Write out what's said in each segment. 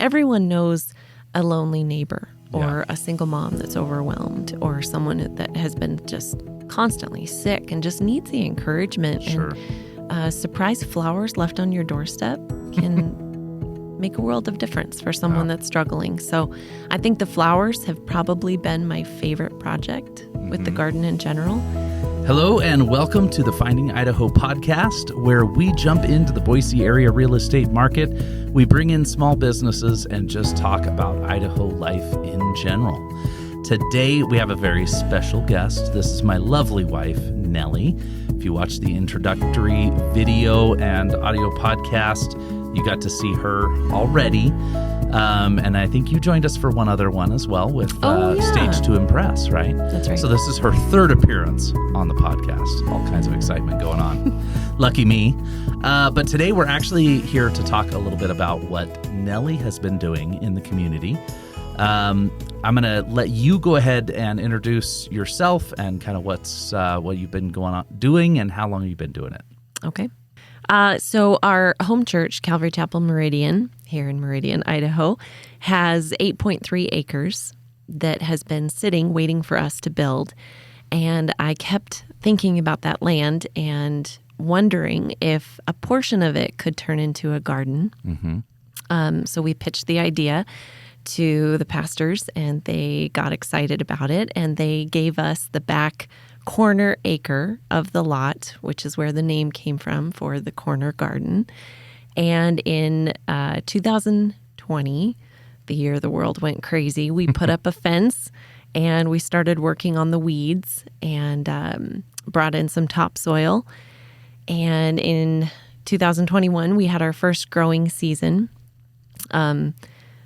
everyone knows a lonely neighbor or a single mom that's overwhelmed or someone that has been just constantly sick and just needs the encouragement. Sure. And surprise flowers left on your doorstep can make a world of difference for someone that's struggling. So I think the flowers have probably been my favorite project with the garden in general. Hello and welcome to the Finding Idaho podcast, where we jump into the Boise area real estate market. We bring in small businesses and just talk about Idaho life in general. Today we have a very special guest. This is my lovely wife, Nellie. If you watch the introductory video and audio podcast, you got to see her already. And I think you joined us for one other one as well with Stage to Impress, right? That's right. So this is her third appearance on the podcast. All kinds of excitement going on. Lucky me. But today we're actually here to talk a little bit about what Nellie has been doing in the community. I'm going to let you go ahead and introduce yourself and kind of what you've been doing and how long you've been doing it. Okay. So our home church, Calvary Chapel Meridian, here in Meridian, Idaho, has 8.3 acres that has been sitting, waiting for us to build. And I kept thinking about that land and wondering if a portion of it could turn into a garden. So we pitched the idea to the pastors, and they got excited about it, and they gave us the back corner acre of the lot, which is where the name came from for the corner garden. And in 2020, the year the world went crazy, we put up a fence and we started working on the weeds and brought in some topsoil. And in 2021, we had our first growing season.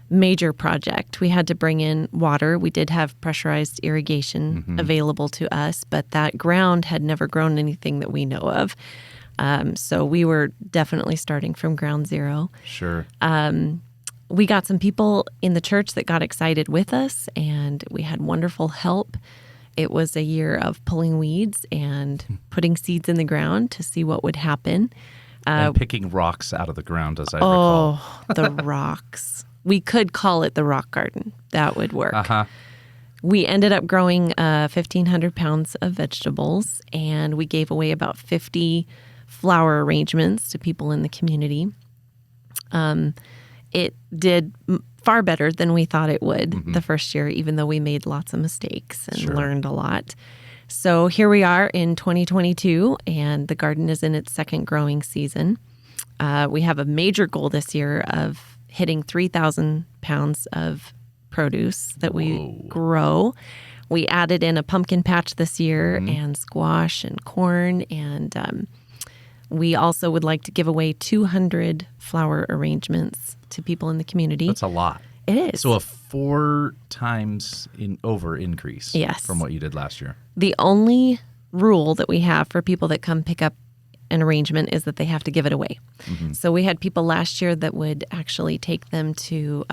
Major project. We had to bring in water. We did have pressurized irrigation available to us, but that ground had never grown anything that we know of. So we were definitely starting from ground zero. Sure. We got some people in the church that got excited with us, and we had wonderful help. It was a year of pulling weeds and putting seeds in the ground to see what would happen. And picking rocks out of the ground, as I recall. Oh, the rocks. We could call it the rock garden. That would work. We ended up growing 1,500 pounds of vegetables, and we gave away about 50 flower arrangements to people in the community. It did far better than we thought it would the first year, even though we made lots of mistakes and learned a lot. So here we are in 2022, and the garden is in its second growing season. We have a major goal this year of hitting 3,000 pounds of produce that we grow. We added in a pumpkin patch this year and squash and corn. And we also would like to give away 200 flower arrangements to people in the community. That's a lot. It is. So a 4 times over increase from what you did last year. The only rule that we have for people that come pick up an arrangement is that they have to give it away. So we had people last year that would actually take them to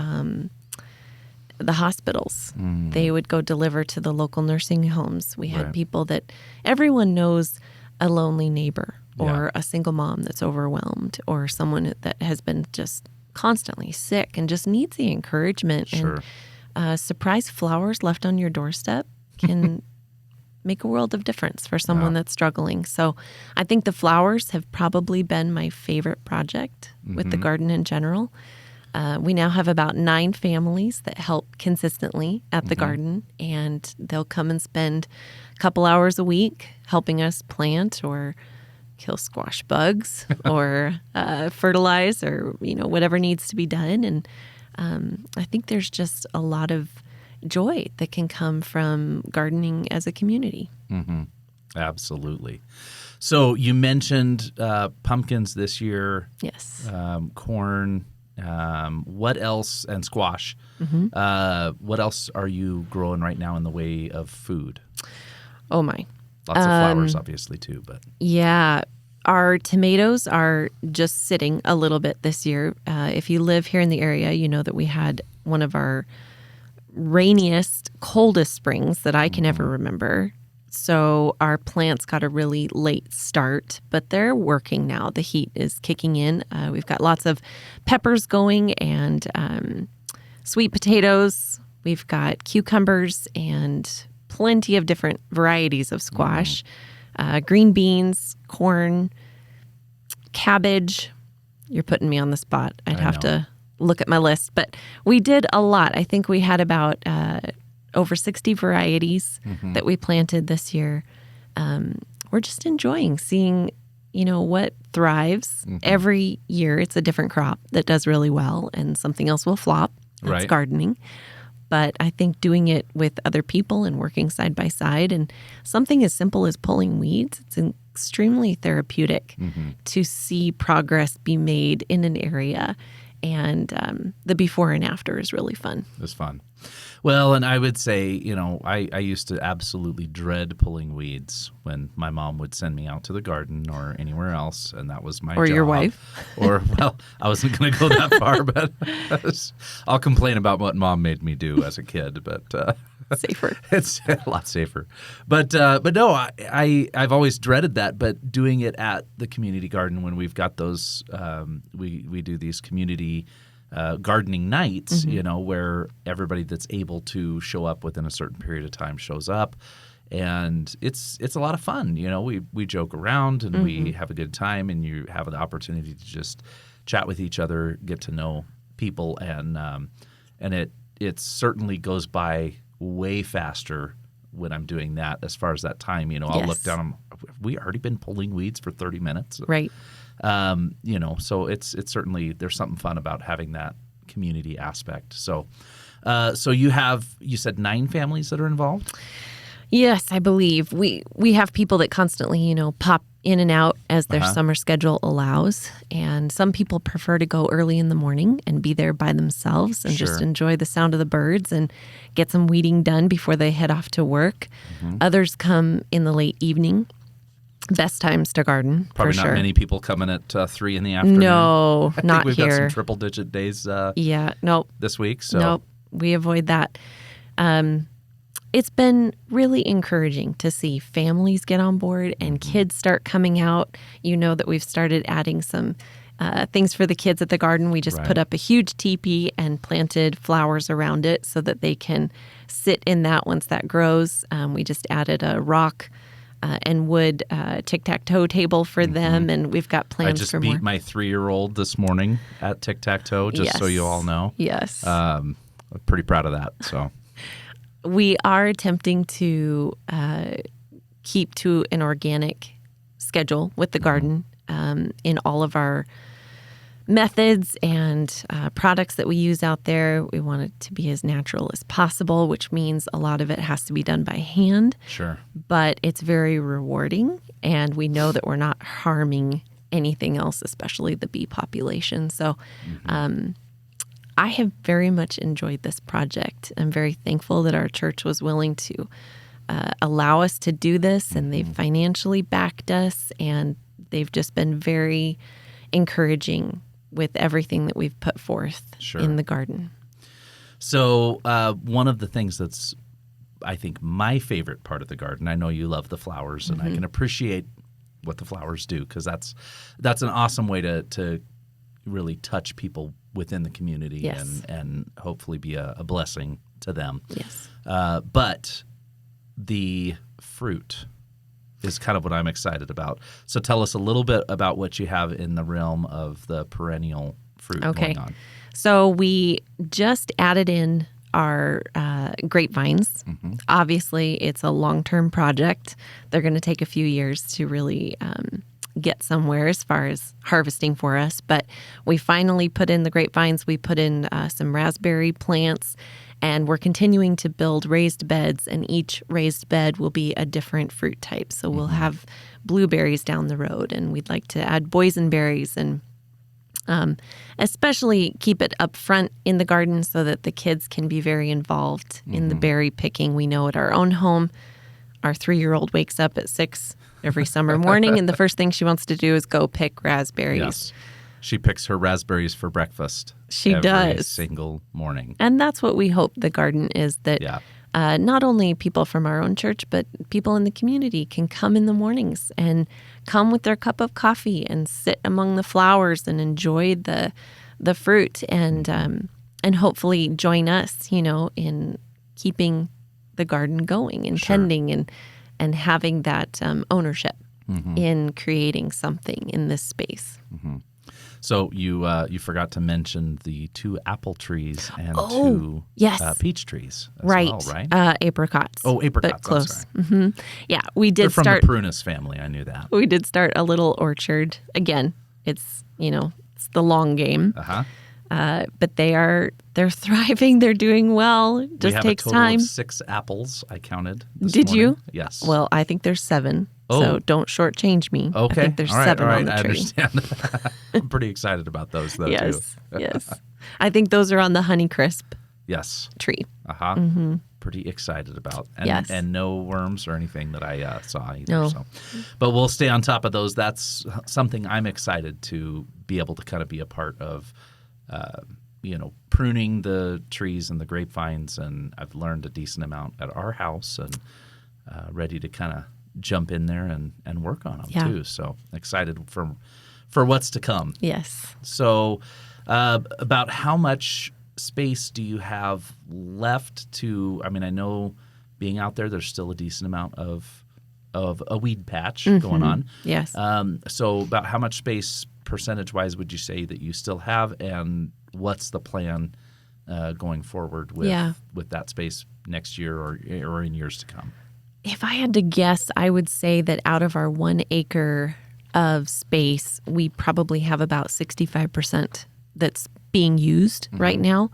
the hospitals. They would go deliver to the local nursing homes. We had people that everyone knows a lonely neighbor or a single mom that's overwhelmed or someone that has been just constantly sick and just needs the encouragement. And surprise flowers left on your doorstep can make a world of difference for someone that's struggling. So I think the flowers have probably been my favorite project with the garden in general. We now have about 9 families that help consistently at the garden, and they'll come and spend a couple hours a week helping us plant or kill squash bugs or fertilize or whatever needs to be done. And I think there's just a lot of joy that can come from gardening as a community. Absolutely. So you mentioned pumpkins this year. Yes. Corn. What else? And squash. What else are you growing right now in the way of food? Oh, my. Lots of flowers, obviously, too. But yeah. Our tomatoes are just sitting a little bit this year. If you live here in the area, you know that we had one of our rainiest, coldest springs that I can ever remember. So our plants got a really late start, but they're working now. The heat is kicking in. We've got lots of peppers going and sweet potatoes. We've got cucumbers and plenty of different varieties of squash, green beans, corn, cabbage. You're putting me on the spot. I'd have to look at my list, but we did a lot. I think we had about over 60 varieties that we planted this year. We're just enjoying seeing, what thrives. Every year it's a different crop that does really well and something else will flop. That's gardening. But I think doing it with other people and working side by side and something as simple as pulling weeds, it's extremely therapeutic to see progress be made in an area. And the before and after is really fun. It's fun. Well, and I would say, I used to absolutely dread pulling weeds when my mom would send me out to the garden or anywhere else, and that was my job. Or your wife. Or, well, I wasn't going to go that far, but I'll complain about what mom made me do as a kid, but safer. It's a lot safer. But no, I've always dreaded that, but doing it at the community garden when we've got those, we do these community gardening nights, where everybody that's able to show up within a certain period of time shows up, and it's a lot of fun. We joke around and we have a good time, and you have the opportunity to just chat with each other, get to know people, and it certainly goes by way faster when I'm doing that. As far as that time, I'll look down. Have we already been pulling weeds for 30 minutes? Right. So it's certainly, there's something fun about having that community aspect. So you said 9 families that are involved? Yes, I believe we have people that constantly, pop in and out as their summer schedule allows. And some people prefer to go early in the morning and be there by themselves and just enjoy the sound of the birds and get some weeding done before they head off to work. Others come in the late evening. Best times to garden, Probably for not sure. many people coming at 3 in the afternoon. No, not we've here. Got some triple-digit days this week. So. Nope, we avoid that. It's been really encouraging to see families get on board and kids start coming out. That we've started adding some things for the kids at the garden. We just put up a huge teepee and planted flowers around it so that they can sit in that once that grows. We just added a rock and wood tic-tac-toe table for them, and we've got plans for more. I just beat my 3-year-old this morning at tic-tac-toe, just so you all know. Yes. I'm pretty proud of that. So we are attempting to keep to an organic schedule with the garden in all of our methods and products that we use out there. We want it to be as natural as possible, which means a lot of it has to be done by hand. Sure. But it's very rewarding, and we know that we're not harming anything else, especially the bee population. So I have very much enjoyed this project. I'm very thankful that our church was willing to allow us to do this, and they've financially backed us, and they've just been very encouraging with everything that we've put forth in the garden. So one of the things that's, I think, my favorite part of the garden, I know you love the flowers, and I can appreciate what the flowers do, because that's an awesome way to really touch people within the community and hopefully be a blessing to them. Yes. But the fruit is kind of what I'm excited about. So tell us a little bit about what you have in the realm of the perennial fruit going on. So we just added in our grapevines. Obviously, it's a long-term project. They're going to take a few years to really get somewhere as far as harvesting for us. But we finally put in the grapevines. We put in some raspberry plants, and we're continuing to build raised beds, and each raised bed will be a different fruit type. So we'll have blueberries down the road, and we'd like to add boysenberries, and especially keep it up front in the garden so that the kids can be very involved in the berry picking. We know at our own home, our 3-year-old wakes up at 6 every summer morning, and the first thing she wants to do is go pick raspberries. Yes. She picks her raspberries for breakfast. She every does. Single morning. And that's what we hope the garden is, that not only people from our own church, but people in the community can come in the mornings and come with their cup of coffee and sit among the flowers and enjoy the fruit and hopefully join us, in keeping the garden going and tending and having that ownership in creating something in this space. So you forgot to mention the 2 apple trees and 2 peach trees as well, right? Apricots. Oh, apricots. But close. I'm sorry. Yeah, we did They're from start the Prunus family. I knew that. We did start a little orchard. Again, it's it's the long game. But they're thriving. They're doing well. It just takes time. We have a total of 6 apples. I counted. Did morning. You? Yes. Well, I think there's 7. So don't shortchange me. Okay. I think there's 7 on the tree. I understand. I'm pretty excited about those, though, too. Yes. I think those are on the Honeycrisp tree. Pretty excited about. And, and no worms or anything that I saw either. No. So. But we'll stay on top of those. That's something I'm excited to be able to kind of be a part of, pruning the trees and the grapevines. And I've learned a decent amount at our house and ready to kind of jump in there and work on them too. So excited for what's to come. Yes. So about how much space do you have left to, I know being out there's still a decent amount of a weed patch going on. Yes. So about how much space percentage-wise would you say that you still have, and what's the plan going forward with that space next year or in years to come? If I had to guess, I would say that out of our 1 acre of space, we probably have about 65% that's being used right now.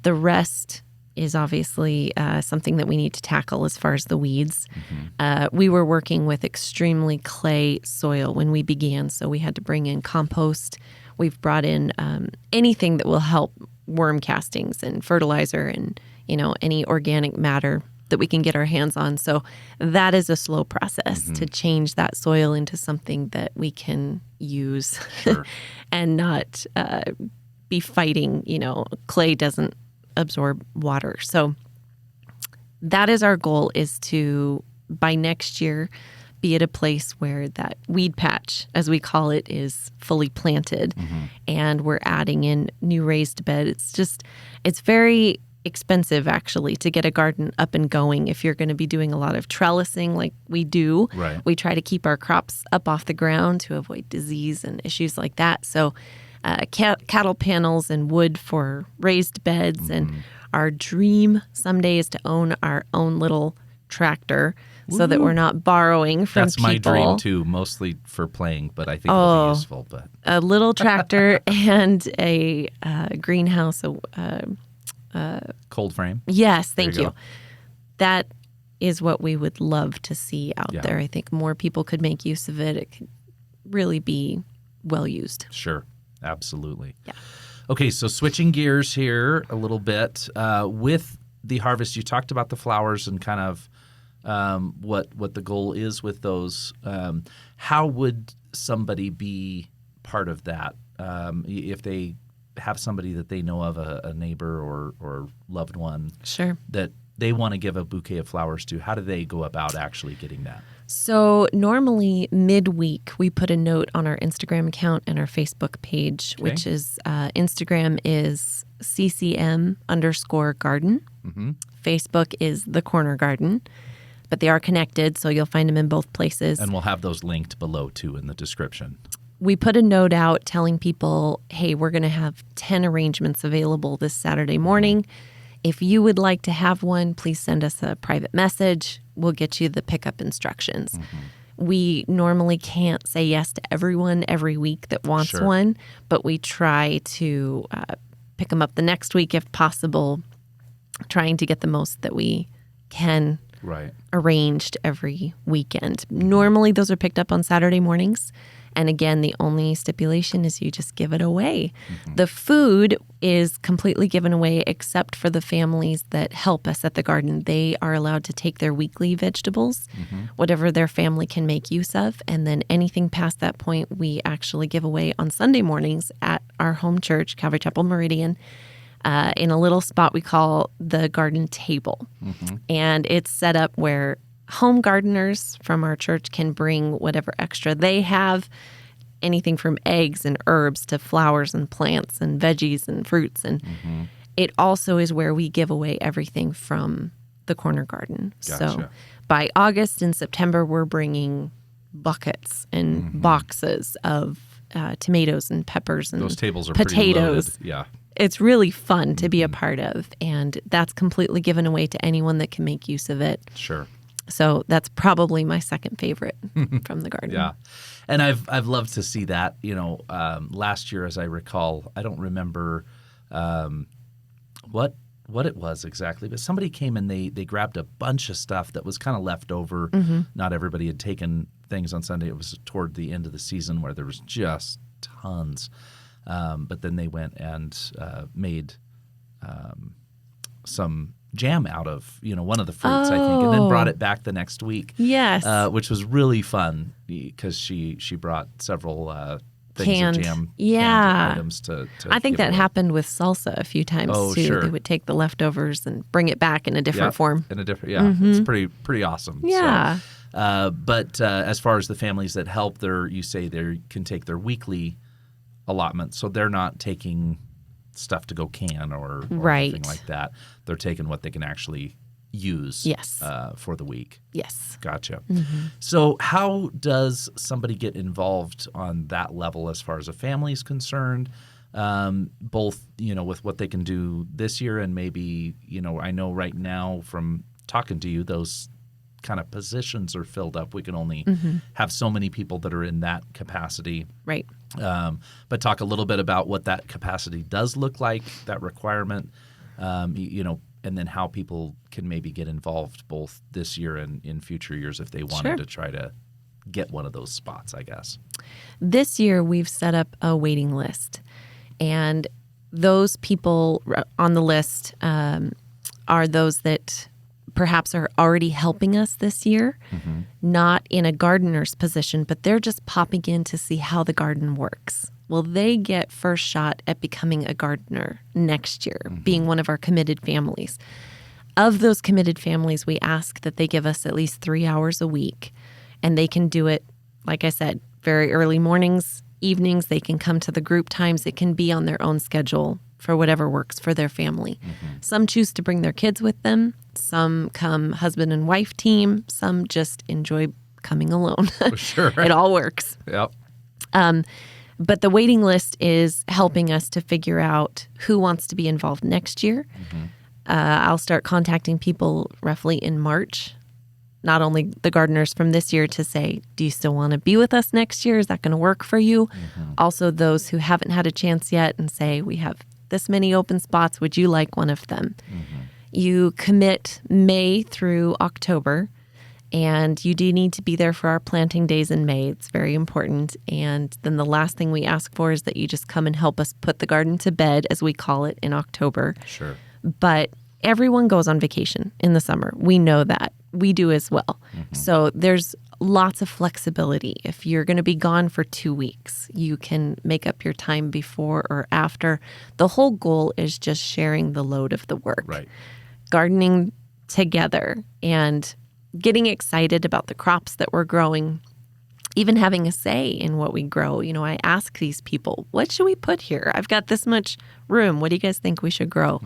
The rest is obviously something that we need to tackle as far as the weeds. We were working with extremely clay soil when we began, so we had to bring in compost. We've brought in anything that will help worm castings and fertilizer and any organic matter that we can get our hands on. So that is a slow process to change that soil into something that we can use and not be fighting. Clay doesn't absorb water. So that is our goal, is to, by next year, be at a place where that weed patch, as we call it, is fully planted and we're adding in new raised bed. It's very expensive actually to get a garden up and going if you're going to be doing a lot of trellising like we do. Right. We try to keep our crops up off the ground to avoid disease and issues like that. So cattle panels and wood for raised beds. And our dream someday is to own our own little tractor so that we're not borrowing from people. That's my dream too, mostly for playing, but I think it'll be useful. But a little tractor and a greenhouse, cold frame. Yes, thank you. That is what we would love to see out there. I think more people could make use of it. It could really be well used. Sure, absolutely. Yeah. Okay, so switching gears here a little bit. With the harvest, you talked about the flowers and kind of what the goal is with those. How would somebody be part of that if they have somebody that they know of, a neighbor or loved one, that they want to give a bouquet of flowers to? How do they go about actually getting that? So normally midweek, we put a note on our Instagram account and our Facebook page, which is Instagram is CCM_garden. Facebook is The Corner Garden, but they are connected, so you'll find them in both places. And we'll have those linked below too in the description. We put a note out telling people, hey, we're going to have 10 arrangements available this Saturday morning. If you would like to have one, please send us a private message. We'll get you the pickup instructions. We normally can't say yes to everyone every week that wants one, but we try to pick them up the next week if possible, trying to get the most that we can arranged every weekend. Normally those are picked up on Saturday mornings. And again, the only stipulation is you just give it away. The food is completely given away except for the families that help us at the garden. They are allowed to take their weekly vegetables, whatever their family can make use of. And then anything past that point, we actually give away on Sunday mornings at our home church, Calvary Chapel Meridian. in a little spot we call the garden table. And it's set up where home gardeners from our church can bring whatever extra they have, anything from eggs and herbs to flowers and plants and veggies and fruits. And it also is where we give away everything from the corner garden. Gotcha. So by August and September, we're bringing buckets and boxes of tomatoes and peppers and those tables are potatoes. Pretty loaded. Yeah. It's really fun to be a part of, and that's completely given away to anyone that can make use of it. Sure. So that's probably my second favorite from the garden. Yeah. And I've loved to see that. Last year, as I recall, I don't remember what it was exactly, but somebody came and they grabbed a bunch of stuff that was kind of left over. Not everybody had taken things on Sunday. It was toward the end of the season where there was just tons. But then they went and made some jam out of one of the fruits, I think, and then brought it back the next week. Yes, which was really fun because she brought several things of jam canned items to I think give that away. happened with salsa a few times too. Sure. They would take the leftovers and bring it back in a different form. In a different, it's pretty awesome. Yeah. So, but as far as the families that help, you say they can take their weekly allotment, so they're not taking stuff to go can or anything like that. They're taking what they can actually use for the week. Yes. Gotcha. So how does somebody get involved on that level as far as a family is concerned? Both, with what they can do this year and maybe, I know right now from talking to you, those kind of positions are filled up. We can only have so many people that are in that capacity. Right. But talk a little bit about what that capacity does look like, that requirement, and then how people can maybe get involved both this year and in future years if they wanted to try to get one of those spots, I guess. This year, we've set up a waiting list. And those people on the list are those that perhaps are already helping us this year, not in a gardener's position, but they're just popping in to see how the garden works. Well, they get first shot at becoming a gardener next year, being one of our committed families. Of those committed families, we ask that they give us at least 3 hours a week, and they can do it, like I said, very early mornings, evenings. They can come to the group times. It can be on their own schedule for whatever works for their family. Some choose to bring their kids with them. Some come husband and wife team. Some just enjoy coming alone. Sure. It all works. Yep. But the waiting list is helping us to figure out who wants to be involved next year. I'll start contacting people roughly in March, not only the gardeners from this year to say, do you still want to be with us next year? Is that going to work for you? Also those who haven't had a chance yet and say, we have this many open spots. Would you like one of them? You commit May through October, and you do need to be there for our planting days in May. It's very important. And then the last thing we ask for is that you just come and help us put the garden to bed, as we call it, in October. Sure. But everyone goes on vacation in the summer. We know that. We do as well. So there's lots of flexibility. If you're going to be gone for 2 weeks, you can make up your time before or after. The whole goal is just sharing the load of the work. Right. Gardening together and getting excited about the crops that we're growing, even having a say in what we grow. I ask these people, what should we put here? I've got this much room. What do you guys think we should grow?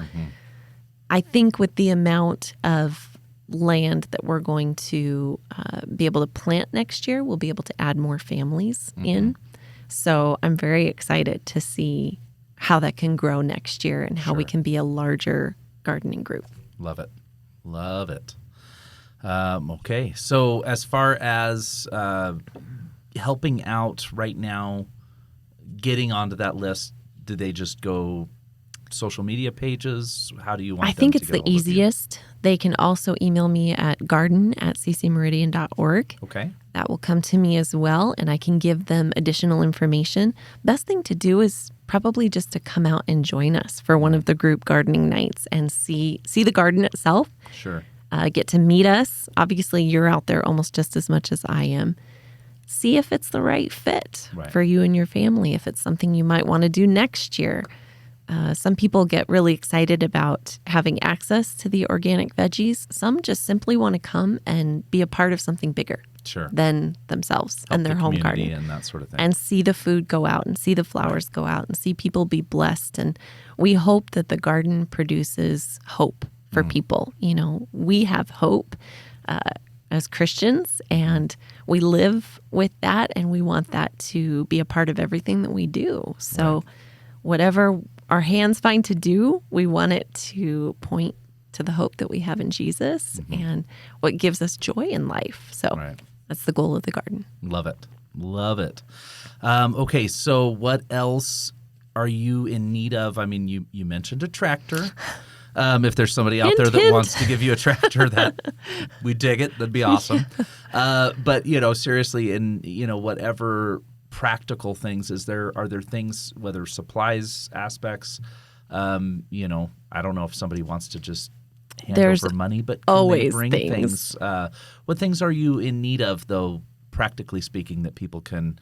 I think with the amount of land that we're going to be able to plant next year, we'll be able to add more families in. So I'm very excited to see how that can grow next year and how we can be a larger gardening group. Love it. Love it. Okay. So as far as helping out right now, getting onto that list, do they just go social media pages? How do you want I them think to it's get the hold of you? easiest. They can also email me at garden@ccmeridian.org. Okay. That will come to me as well, and I can give them additional information. Best thing to do is probably just to come out and join us for one of the group gardening nights and see the garden itself. Sure. Get to meet us. Obviously, you're out there almost just as much as I am. See if it's the right fit for you and your family, if it's something you might want to do next year. Some people get really excited about having access to the organic veggies. Some just simply want to come and be a part of something bigger than themselves and their home garden and that sort of thing. and see the food go out and see the flowers go out and see people be blessed. And we hope that the garden produces hope for people. We have hope as Christians, and we live with that, and we want that to be a part of everything that we do. So whatever our hands find to do, we want it to point to the hope that we have in Jesus and what gives us joy in life. So that's the goal of the garden. Love it. Love it. Okay, so what else are you in need of? I mean, you mentioned a tractor. If there's somebody out there that wants to give you a tractor, that we dig it. That'd be awesome. But seriously, in whatever practical things, are there things, whether supplies aspects, I don't know if somebody wants to just hand over money, but can always they bring things. What things are you in need of, though, practically speaking, that people can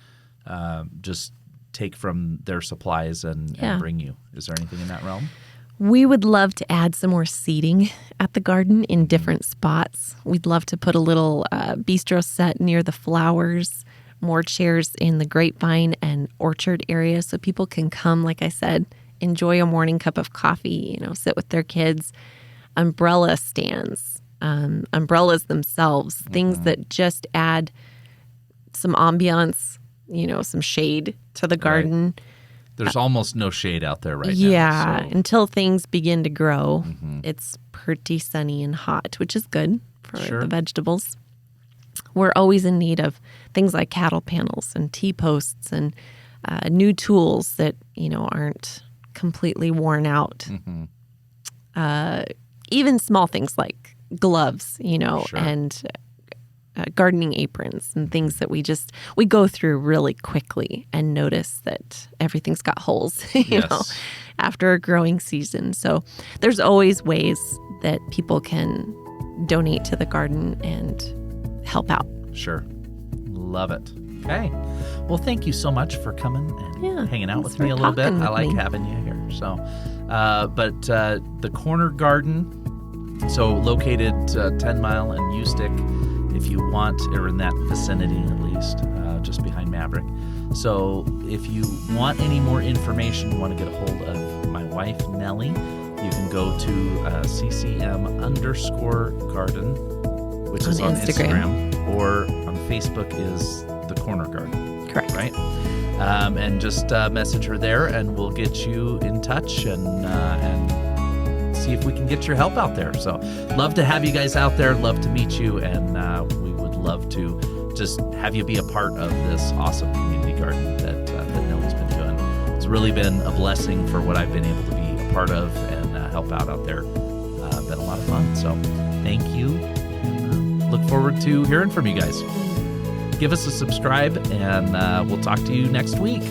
just take from their supplies and bring you? Is there anything in that realm? We would love to add some more seating at the garden in different spots. We'd love to put a little bistro set near the flowers, more chairs in the grapevine and orchard area so people can come, like I said, enjoy a morning cup of coffee, sit with their kids. Umbrella stands, umbrellas themselves, things that just add some ambiance, some shade to the garden. There's almost no shade out there right now. Yeah, until things begin to grow. It's pretty sunny and hot, which is good for the vegetables. We're always in need of things like cattle panels and T-posts and new tools that, aren't completely worn out. Even small things like gloves, and gardening aprons and things that we go through really quickly and notice that everything's got holes, after a growing season. So there's always ways that people can donate to the garden and help out. Sure. Love it. Okay. Well, thank you so much for coming and hanging out with me a little bit. I like having you here. So, but the Corner Garden, so located 10 Mile and Ustick, if you want, or in that vicinity at least, just behind Maverick. So if you want any more information, you want to get a hold of my wife, Nellie, you can go to CCM_garden, which is on Instagram, or on Facebook is the Corner Garden. Correct. Right? And just message her there, and we'll get you in touch and see if we can get your help out there. So love to have you guys out there, love to meet you, and we would love to just have you be a part of this awesome community garden that Nellie's been doing. It's really been a blessing for what I've been able to be a part of and help out there. Been a lot of fun. So thank you. And, look forward to hearing from you guys. Give us a subscribe, and we'll talk to you next week.